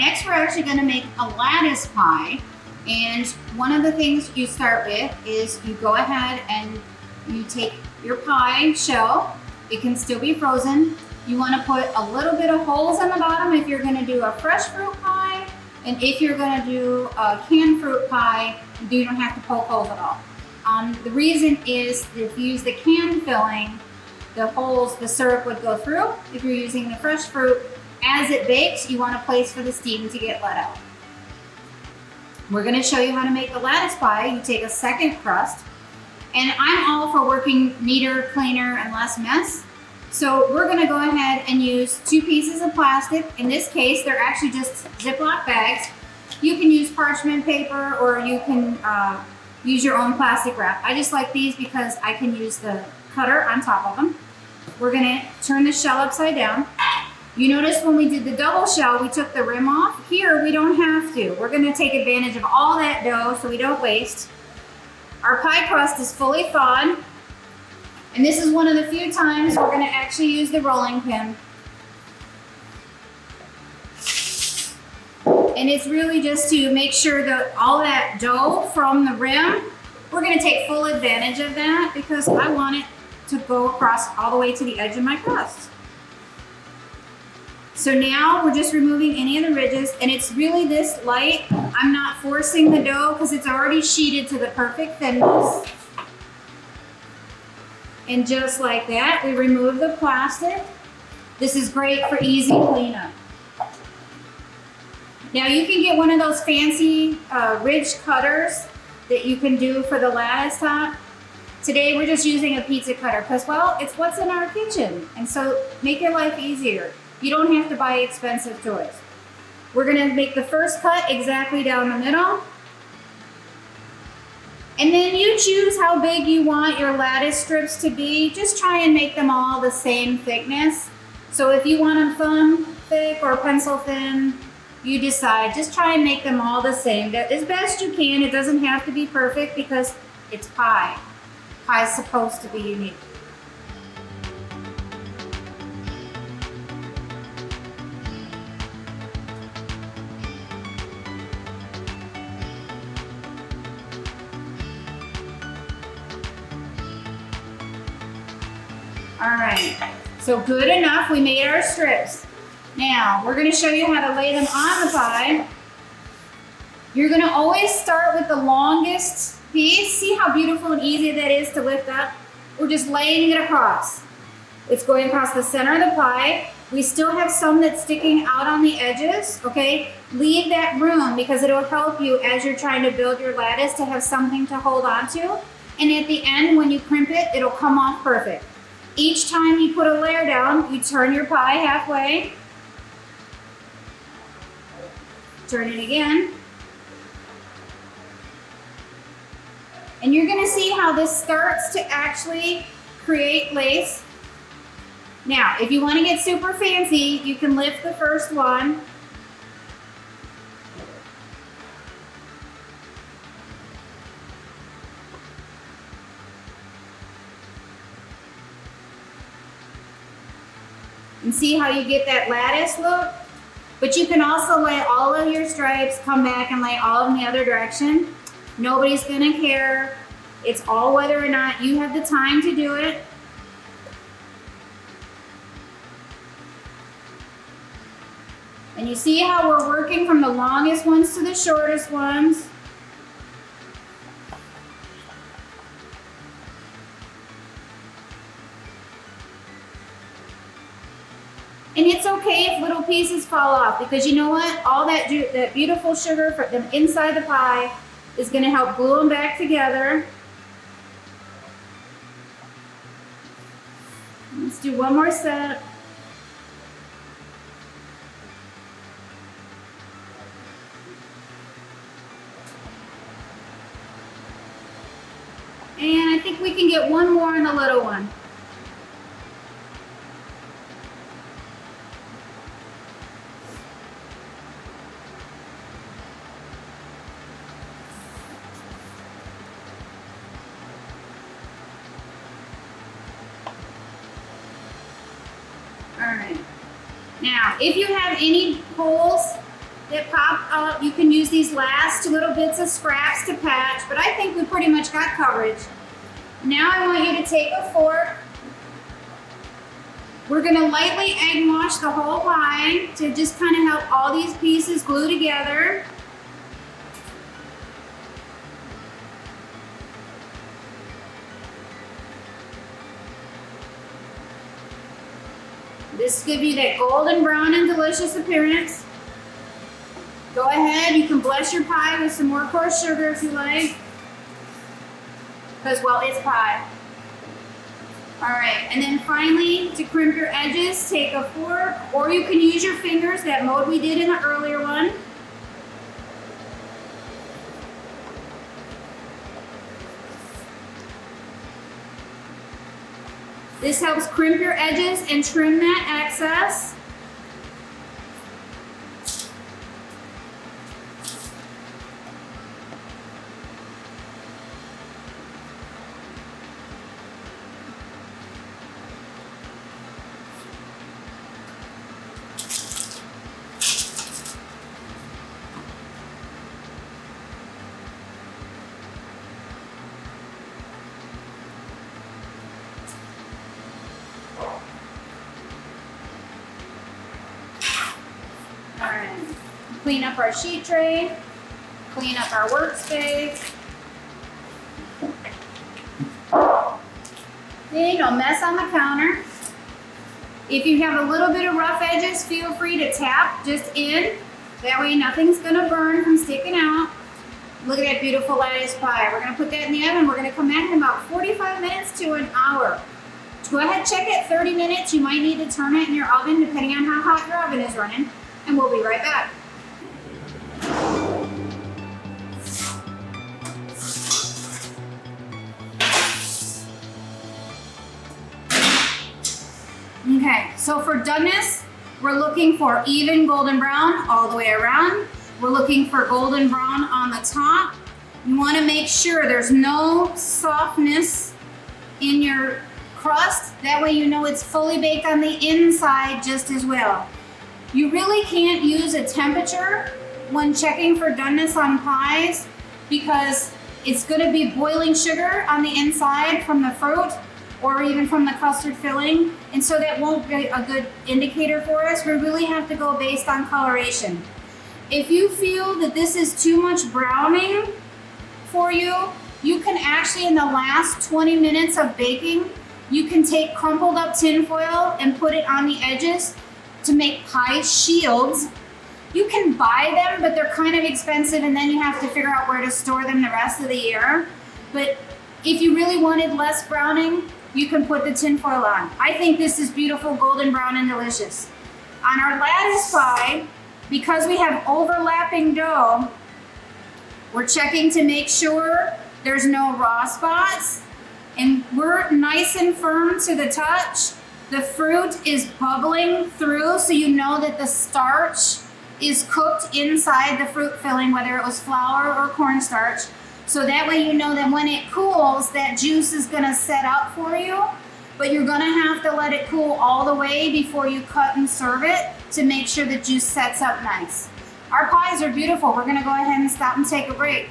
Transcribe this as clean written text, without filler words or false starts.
next we're actually gonna make a lattice pie. And one of the things you start with is you go ahead and you take your pie shell. It can still be frozen. You wanna put a little bit of holes in the bottom if you're gonna do a fresh fruit pie. And if you're gonna do a canned fruit pie, you don't have to poke holes at all. The reason is if you use the canned filling, the holes, the syrup would go through. If you're using the fresh fruit, as it bakes, you want a place for the steam to get let out. We're gonna show you how to make the lattice pie. You take a second crust, and I'm all for working neater, cleaner, and less mess. So we're gonna go ahead and use 2 pieces of plastic. In this case, they're actually just Ziploc bags. You can use parchment paper or you can use your own plastic wrap. I just like these because I can use the cutter on top of them. We're gonna turn the shell upside down. You notice when we did the double shell, we took the rim off. Here, we don't have to. We're gonna take advantage of all that dough so we don't waste. Our pie crust is fully thawed. And this is one of the few times we're gonna actually use the rolling pin. And it's really just to make sure that all that dough from the rim, we're gonna take full advantage of that because I want it to go across all the way to the edge of my crust. So now we're just removing any of the ridges, and it's really this light. I'm not forcing the dough because it's already sheeted to the perfect thinness. And just like that, we remove the plastic. This is great for easy cleanup. Now you can get one of those fancy ridge cutters that you can do for the lattice top. Today we're just using a pizza cutter because, well, it's what's in our kitchen. And so make your life easier. You don't have to buy expensive toys. We're gonna make the first cut exactly down the middle. And then you choose how big you want your lattice strips to be. Just try and make them all the same thickness. So if you want them thumb thick or pencil thin, you decide. Just try and make them all the same. As best you can. It doesn't have to be perfect because it's pie. Pie is supposed to be unique. All right, so good enough, we made our strips. Now, we're gonna show you how to lay them on the pie. You're gonna always start with the longest piece. See how beautiful and easy that is to lift up? We're just laying it across. It's going across the center of the pie. We still have some that's sticking out on the edges, okay? Leave that room because it'll help you as you're trying to build your lattice to have something to hold on to. And at the end, when you crimp it, it'll come off perfect. Each time you put a layer down, you turn your pie halfway. Turn it again. And you're gonna see how this starts to actually create lace. Now, if you wanna get super fancy, you can lift the first one. And see how you get that lattice look? But you can also lay all of your stripes, come back and lay all in the other direction. Nobody's gonna care. It's all whether or not you have the time to do it. And you see how we're working from the longest ones to the shortest ones. And it's okay if little pieces fall off because you know what? All that beautiful sugar from inside the pie is going to help glue them back together. Let's do one more set. And I think we can get one more in the little one. All right. Now, if you have any holes that pop up. You can use these last little bits of scraps to patch, but I think we pretty much got coverage. Now I want you to take a fork. We're gonna lightly egg wash the whole pie to just kind of help all these pieces glue together. This gives you that golden brown and delicious appearance. Go ahead, you can bless your pie with some more coarse sugar if you like. Because, well, it's pie. All right, and then finally, to crimp your edges, take a fork, or you can use your fingers, that mode we did in the earlier one. This helps crimp your edges and trim that excess. Clean up our sheet tray, clean up our workspace. Okay, no mess on the counter. If you have a little bit of rough edges, feel free to tap just in. That way nothing's gonna burn from sticking out. Look at that beautiful lattice pie. We're gonna put that in the oven. We're gonna come back in about 45 minutes to an hour. Go ahead, check it 30 minutes. You might need to turn it in your oven depending on how hot your oven is running. And we'll be right back. Okay, so for doneness, we're looking for even golden brown all the way around. We're looking for golden brown on the top. You want to make sure there's no softness in your crust. That way you know it's fully baked on the inside just as well. You really can't use a temperature when checking for doneness on pies because it's going to be boiling sugar on the inside from the fruit or even from the custard filling, and so that won't be a good indicator for us. We really have to go based on coloration. If you feel that this is too much browning for you, you can actually, in the last 20 minutes of baking, you can take crumpled up tin foil and put it on the edges to make pie shields. You can buy them, but they're kind of expensive, and then you have to figure out where to store them the rest of the year. But if you really wanted less browning, you can put the tin foil on. I think this is beautiful, golden brown and delicious. On our lattice pie, because we have overlapping dough, we're checking to make sure there's no raw spots, and we're nice and firm to the touch. The fruit is bubbling through, so you know that the starch is cooked inside the fruit filling, whether it was flour or cornstarch. So that way you know that when it cools, that juice is gonna set up for you, but you're gonna have to let it cool all the way before you cut and serve it to make sure the juice sets up nice. Our pies are beautiful. We're gonna go ahead and stop and take a break.